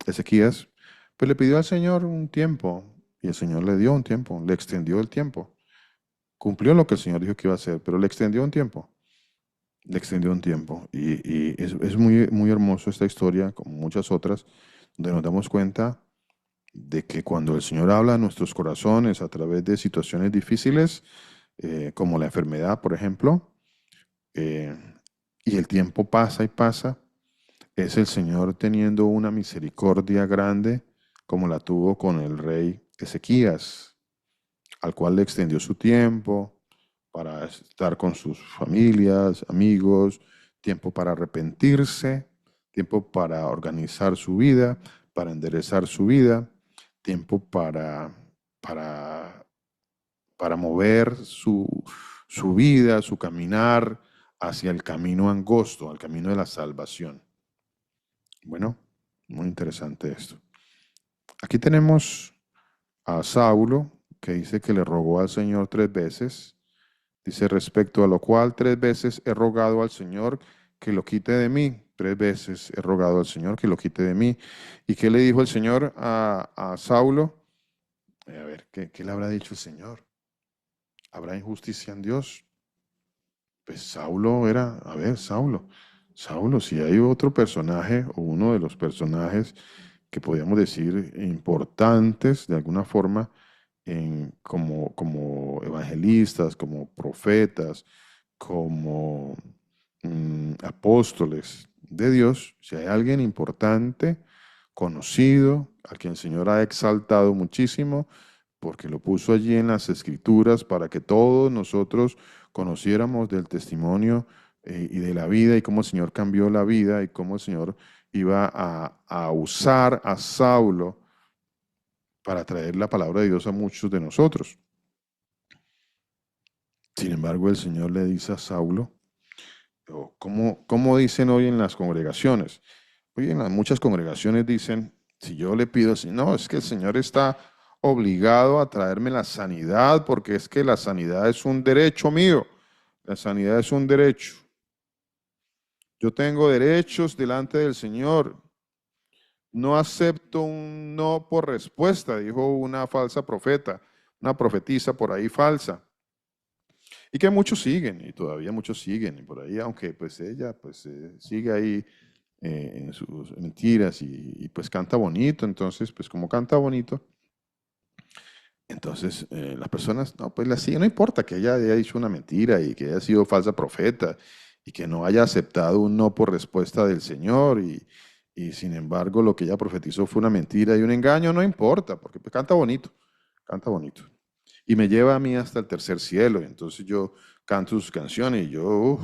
Ezequías, pues le pidió al Señor un tiempo y el Señor le dio un tiempo, le extendió el tiempo. Cumplió lo que el Señor dijo que iba a hacer, pero le extendió un tiempo. Le extendió un tiempo. Y es muy, muy hermoso esta historia, como muchas otras, donde nos damos cuenta de que cuando el Señor habla a nuestros corazones a través de situaciones difíciles, como la enfermedad, por ejemplo, eh, y el tiempo pasa y pasa, es el Señor teniendo una misericordia grande como la tuvo con el rey Ezequías, al cual le extendió su tiempo para estar con sus familias, amigos, tiempo para arrepentirse, tiempo para organizar su vida, para enderezar su vida, tiempo para, para mover su vida, su caminar hacia el camino angosto, al camino de la salvación. Bueno, muy interesante esto. Aquí tenemos a Saulo, que dice que le rogó al Señor 3 veces. Dice, respecto a lo cual 3 veces he rogado al Señor que lo quite de mí. 3 veces he rogado al Señor que lo quite de mí. ¿Y qué le dijo el Señor a Saulo? A ver, ¿qué le habrá dicho el Señor? ¿Habrá injusticia en Dios? Pues Saulo era, a ver, Saulo, si hay otro personaje o uno de los personajes que podríamos decir importantes de alguna forma como evangelistas, como profetas, como apóstoles de Dios, si hay alguien importante, conocido, a quien el Señor ha exaltado muchísimo, porque lo puso allí en las Escrituras para que todos nosotros conociéramos del testimonio y de la vida y cómo el Señor cambió la vida y cómo el Señor iba a usar a Saulo para traer la palabra de Dios a muchos de nosotros. Sin embargo, el Señor le dice a Saulo, ¿cómo dicen hoy en las congregaciones? Hoy en muchas congregaciones dicen, si yo le pido, no, es que el Señor está obligado a traerme la sanidad porque es que la sanidad es un derecho mío. La sanidad es un derecho. Yo tengo derechos delante del Señor. No acepto un no por respuesta, dijo una falsa profeta, una profetisa por ahí falsa. Y que muchos siguen, y todavía muchos siguen, y por ahí, aunque pues ella pues sigue ahí en sus mentiras y pues canta bonito, entonces pues como canta bonito, entonces las personas, no, pues la siguen, no importa que ella haya dicho una mentira y que haya sido falsa profeta y que no haya aceptado un no por respuesta del Señor y sin embargo lo que ella profetizó fue una mentira y un engaño, no importa, porque pues canta bonito, canta bonito. Y me lleva a mí hasta el tercer cielo. Y entonces yo canto sus canciones y yo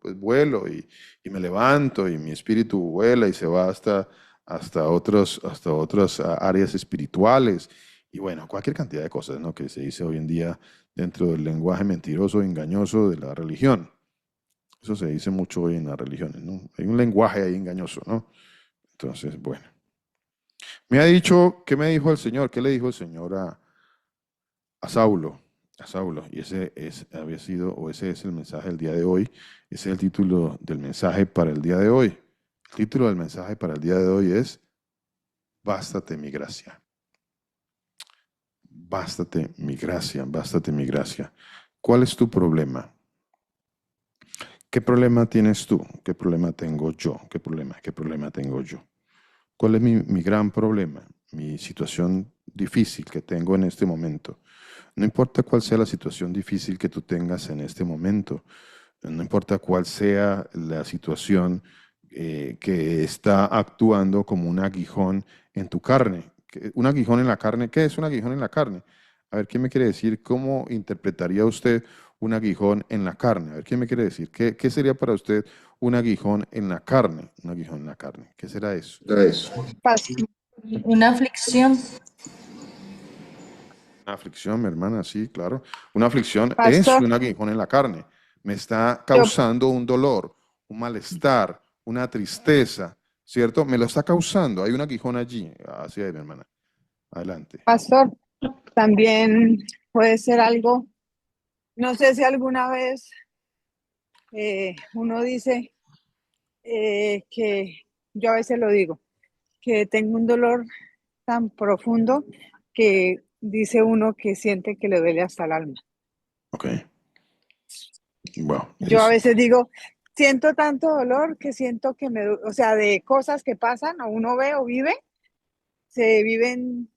pues vuelo y me levanto y mi espíritu vuela y se va hasta otras áreas espirituales. Y bueno, cualquier cantidad de cosas, ¿no?, que se dice hoy en día dentro del lenguaje mentiroso e engañoso de la religión. Eso se dice mucho hoy en las religiones, ¿no? Hay un lenguaje ahí engañoso, ¿no? Entonces, bueno. Me ha dicho, ¿qué me dijo el Señor? ¿Qué le dijo el Señor a Saulo? Y ese es el mensaje del día de hoy. Ese es el título del mensaje para el día de hoy. El título del mensaje para el día de hoy es Bástate mi gracia. Bástate mi gracia, bástate mi gracia. ¿Cuál es tu problema? ¿Qué problema tienes tú? ¿Qué problema tengo yo? ¿Qué problema tengo yo? ¿Cuál es mi gran problema? Mi situación difícil que tengo en este momento. No importa cuál sea la situación difícil que tú tengas en este momento, no importa cuál sea la situación que está actuando como un aguijón en tu carne. ¿Un aguijón en la carne? ¿Qué es un aguijón en la carne? A ver, ¿qué me quiere decir? ¿Cómo interpretaría usted un aguijón en la carne? A ver, ¿qué me quiere decir? ¿Qué sería para usted un aguijón en la carne? Un aguijón en la carne. ¿Qué será eso? Pas- Una aflicción. Una aflicción, mi hermana, sí, claro. Una aflicción es Pastor, un aguijón en la carne. Me está yo, causando un dolor, un malestar, una tristeza, ¿cierto? Me lo está causando. Hay un aguijón allí. Así es, mi hermana. Adelante. pastor, también puede ser algo, no sé si alguna vez uno dice que yo a veces lo digo, que tengo un dolor tan profundo que dice uno que siente que le duele hasta el alma. Ok. Wow. Yo a veces digo, siento tanto dolor que siento que o sea, de cosas que pasan o uno ve o vive, se viven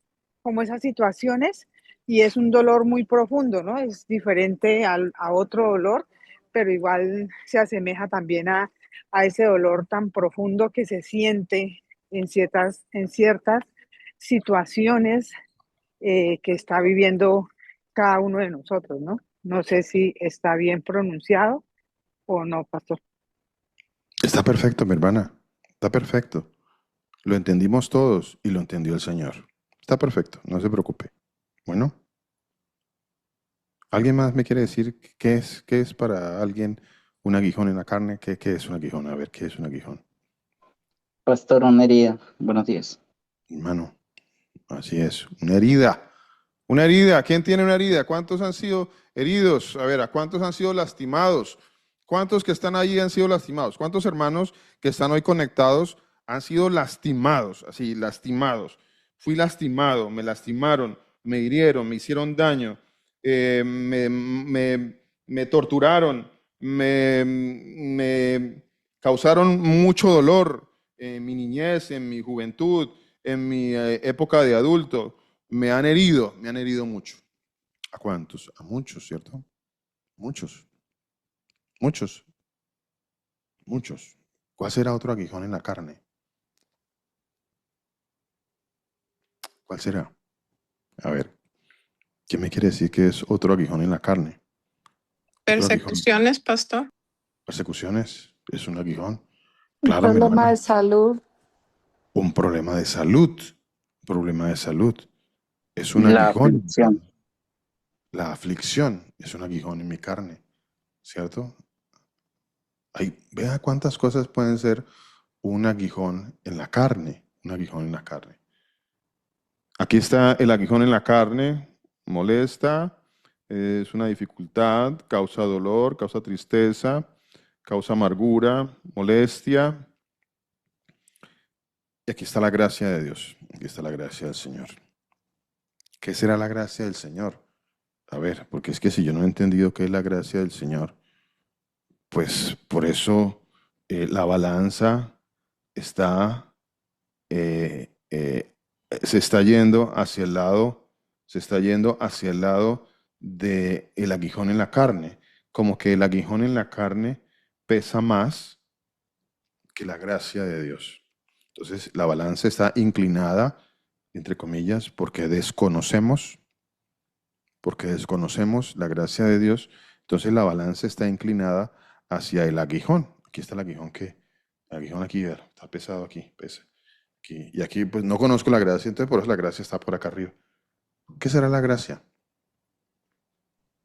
como esas situaciones y es un dolor muy profundo, ¿no? Es diferente a otro dolor, pero igual se asemeja también a ese dolor tan profundo que se siente en ciertas situaciones que está viviendo cada uno de nosotros, ¿no? No sé si está bien pronunciado o no, pastor. Está perfecto, mi hermana. Está perfecto. Lo entendimos todos y lo entendió el Señor. Está perfecto. No se preocupe. Bueno, ¿alguien más me quiere decir qué es para alguien un aguijón en la carne? ¿Qué es un aguijón? A ver, ¿qué es un aguijón? Pastor, una herida. Buenos días. Hermano, así es. Una herida. Una herida. ¿Quién tiene una herida? ¿Cuántos han sido heridos? A ver, ¿a cuántos han sido lastimados? ¿Cuántos que están ahí han sido lastimados? ¿Cuántos hermanos que están hoy conectados han sido lastimados? Así, lastimados. Fui lastimado, me lastimaron, me hirieron, me hicieron daño, me torturaron, me causaron mucho dolor en mi niñez, en mi juventud, en mi época de adulto. Me han herido mucho. ¿A cuántos? A muchos, ¿cierto? Muchos, muchos, muchos. ¿Cuál será otro aguijón en la carne? ¿Cuál será? A ver, ¿qué me quiere decir que es otro aguijón en la carne? Otro aguijón. Persecuciones, pastor. Persecuciones, es un aguijón. Un Claro, mi problema hermana. de salud. Un problema de salud. Un problema de salud. Es un La aguijón. aflicción. La aflicción es un aguijón en mi carne, ¿cierto? Vea cuántas cosas pueden ser un aguijón en la carne, un aguijón en la carne. Aquí está el aguijón en la carne, molesta, es una dificultad, causa dolor, causa tristeza, causa amargura, molestia. Y aquí está la gracia de Dios, aquí está la gracia del Señor. ¿Qué será la gracia del Señor? A ver, porque es que si yo no he entendido qué es la gracia del Señor, pues por eso la balanza está, se está yendo hacia el lado, se está yendo hacia el lado del aguijón en la carne, como que el aguijón en la carne pesa más que la gracia de Dios. Entonces la balanza está inclinada, entre comillas, porque desconocemos la gracia de Dios. Entonces la balanza está inclinada hacia el aguijón. Aquí está el aguijón el aguijón aquí, está pesado aquí, pesa. Aquí. Y aquí pues no conozco la gracia, entonces por eso la gracia está por acá arriba. ¿Qué será la gracia?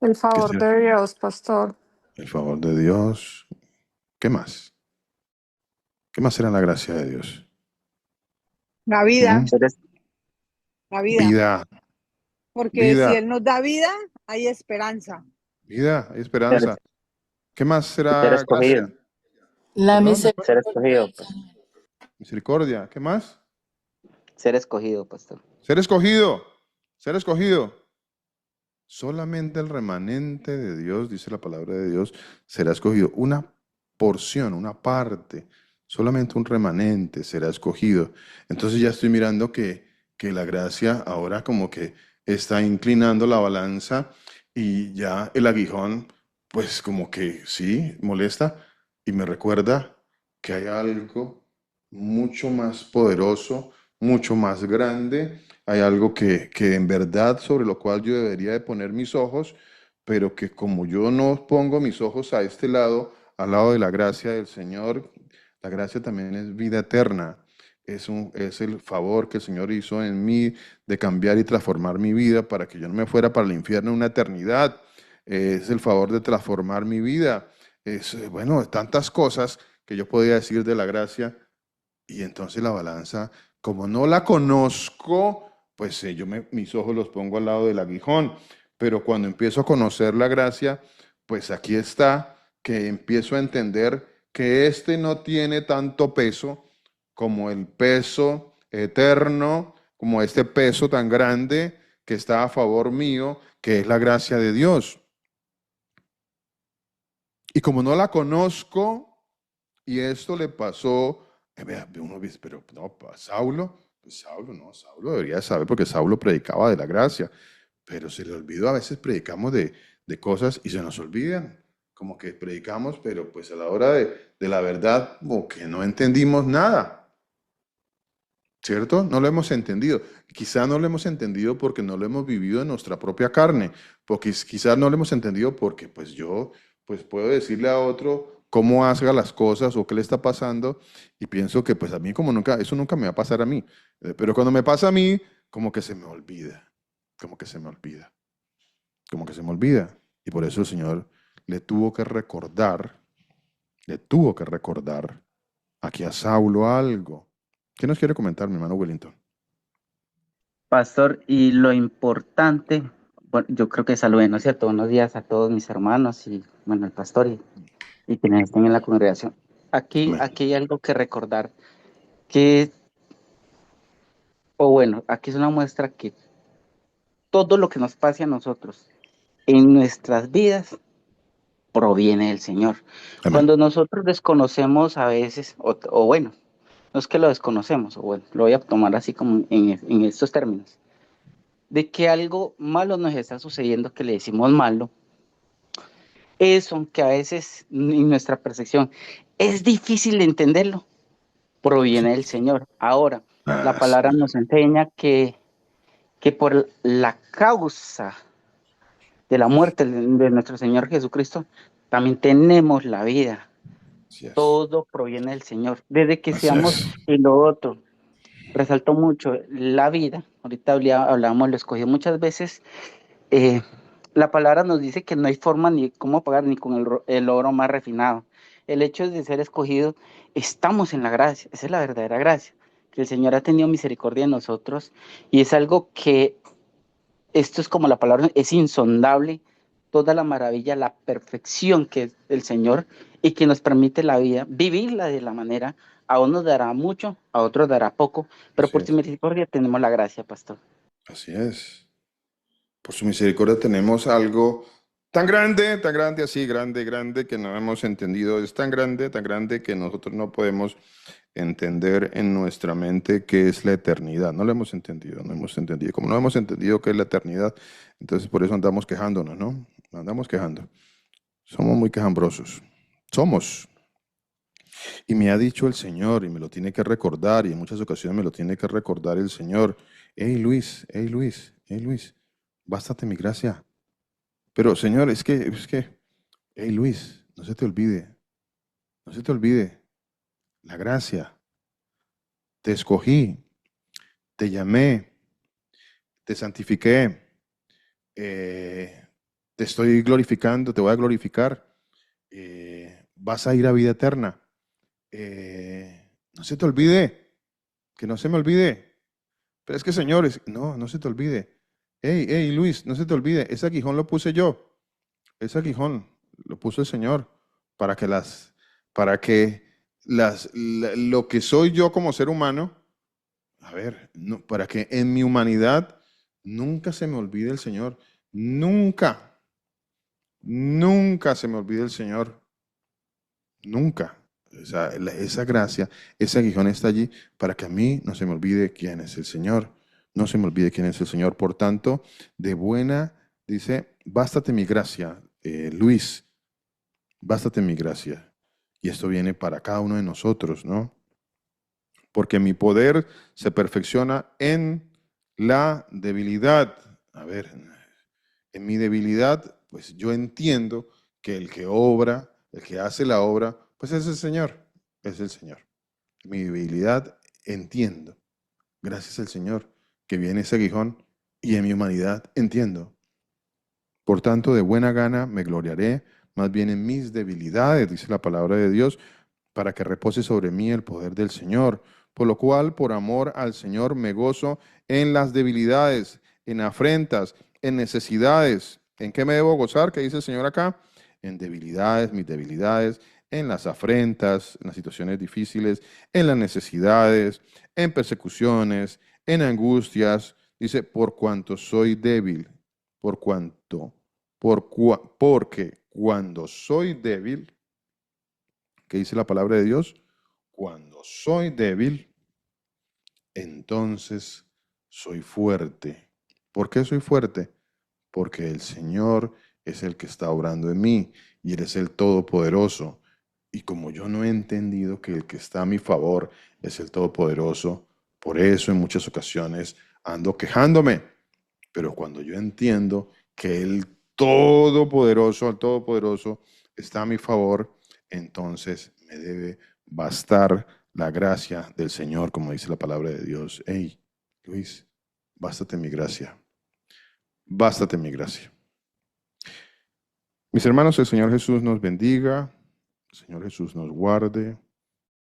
El ¿Qué favor será? de Dios, pastor. El favor de Dios. ¿Qué más? ¿Qué más será la gracia de Dios? La vida, Seres, la vida. Vida, Porque si vida, Él nos da vida, hay esperanza. vida, hay ser, esperanza. ¿Qué más ser será escogido. gracia? La ¿Perdón? misericordia. Ser escogido, pues. Misericordia. ¿Qué más? Ser escogido, pastor. Ser escogido. Ser escogido. Solamente el remanente de Dios, dice la palabra de Dios, será escogido. Una porción, una parte, solamente un remanente será escogido. Entonces ya estoy mirando que la gracia ahora como que está inclinando la balanza y ya el aguijón, pues como que sí, molesta y me recuerda que hay algo mucho más poderoso, mucho más grande. Hay algo que en verdad sobre lo cual yo debería de poner mis ojos, pero que como yo no pongo mis ojos a este lado, al lado de la gracia del Señor, la gracia también es vida eterna. Es el favor que el Señor hizo en mí de cambiar y transformar mi vida para que yo no me fuera para el infierno una eternidad. Es el favor de transformar mi vida. Bueno, tantas cosas que yo podía decir de la gracia y entonces la balanza, como no la conozco, pues mis ojos los pongo al lado del aguijón. Pero cuando empiezo a conocer la gracia, pues aquí está, que empiezo a entender que este no tiene tanto peso como el peso eterno, como este peso tan grande que está a favor mío, que es la gracia de Dios. Y como no la conozco, y esto le pasó, uno dice, pero no, Saulo, pues Saulo debería saber porque Saulo predicaba de la gracia, pero se le olvidó, a veces predicamos de cosas y se nos olvidan, como que predicamos, pero pues a la hora de la verdad, como que no entendimos nada. ¿Cierto? No lo hemos entendido. Quizá no lo hemos entendido porque no lo hemos vivido en nuestra propia carne, porque quizás no lo hemos entendido porque pues yo pues puedo decirle a otro cómo haga las cosas o qué le está pasando y pienso que pues a mí como nunca, eso nunca me va a pasar a mí. Pero cuando me pasa a mí, como que se me olvida, como que se me olvida, como que se me olvida. Y por eso el Señor le tuvo que recordar aquí a Saulo algo. ¿Qué nos quiere comentar, mi hermano Wellington? Pastor, y lo importante, bueno, yo creo que saluden, ¿no es cierto? Buenos días a todos mis hermanos y, bueno, el pastor y quienes estén en la congregación. Aquí Amén. hay algo que recordar, que, o bueno, aquí es una muestra que todo lo que nos pase a nosotros en nuestras vidas proviene del Señor. Amén. Cuando nosotros desconocemos a veces, o bueno, no es que lo desconocemos, o bueno, lo voy a tomar así como en estos términos, de que algo malo nos está sucediendo, que le decimos malo, eso que a veces en nuestra percepción es difícil de entenderlo, proviene del Señor. Ahora, la Ah, palabra sí. nos enseña que por la causa de la muerte de nuestro Señor Jesucristo, también tenemos la vida. Así es. Todo proviene del Señor. Desde que Así seamos es. y lo otro, resaltó mucho la vida. Ahorita hablábamos, lo escogió muchas veces. eh, la palabra nos dice que no hay forma ni cómo pagar ni con el oro más refinado. El hecho de ser escogido, estamos en la gracia. Esa es la verdadera gracia. Que el Señor ha tenido misericordia de nosotros y es algo que, esto es como la palabra, es insondable, toda la maravilla, la perfección que es el Señor y que nos permite la vida, vivirla de la manera, a unos dará mucho, a otros dará poco, pero Así por su es. misericordia tenemos la gracia, pastor. Así es. Por su misericordia tenemos algo tan grande, así, grande, grande, que no hemos entendido. Es tan grande que nosotros no podemos entender en nuestra mente qué es la eternidad. No lo hemos entendido, no hemos entendido. Como no hemos entendido qué es la eternidad, entonces por eso andamos quejándonos, ¿no? Andamos quejando. Somos muy quejambrosos. Somos. Y me ha dicho el Señor, y me lo tiene que recordar, y en muchas ocasiones me lo tiene que recordar el Señor. Hey Luis, hey Luis, bástate mi gracia. Pero Señor, hey Luis, no se te olvide, no se te olvide la gracia. Te escogí, te llamé, te santifiqué, te estoy glorificando, te voy a glorificar, vas a ir a vida eterna. No se te olvide, que no se me olvide. Pero es que, señores, no se te olvide. Hey, Luis, no se te olvide, ese aguijón lo puse yo. Ese aguijón lo puso el Señor para que lo que soy yo como ser humano, a ver, para que en mi humanidad nunca se me olvide el Señor. Nunca, nunca se me olvide el Señor. Nunca. O sea, esa gracia, ese aguijón está allí para que a mí no se me olvide quién es el Señor. No se me olvide quién es el Señor. Por tanto, de buena, dice, bástate mi gracia, Luis, bástate mi gracia. Y esto viene para cada uno de nosotros, ¿no? Porque mi poder se perfecciona en la debilidad. A ver, en mi debilidad, pues yo entiendo que el que obra, el que hace la obra, pues es el Señor, es el Señor. En mi debilidad entiendo, gracias al Señor, que viene ese aguijón, y en mi humanidad entiendo. Por tanto, de buena gana me gloriaré, más bien en mis debilidades, dice la palabra de Dios, para que repose sobre mí el poder del Señor. Por lo cual, por amor al Señor, me gozo en las debilidades, en afrentas, en necesidades. ¿En qué me debo gozar? ¿Qué dice el Señor acá? En debilidades, mis debilidades, en las afrentas, en las situaciones difíciles, en las necesidades, en persecuciones, en angustias. Dice, por cuanto soy débil, porque cuando soy débil, ¿qué dice la palabra de Dios? Cuando soy débil, entonces soy fuerte. ¿Por qué soy fuerte? Porque el Señor es el que está obrando en mí y Él es el Todopoderoso. Y como yo no he entendido que el que está a mi favor es el Todopoderoso, por eso en muchas ocasiones ando quejándome. Pero cuando yo entiendo que el Todopoderoso está a mi favor, entonces me debe bastar la gracia del Señor, como dice la palabra de Dios. Hey, Luis, bástate mi gracia. Bástate mi gracia. Mis hermanos, el Señor Jesús nos bendiga, el Señor Jesús nos guarde.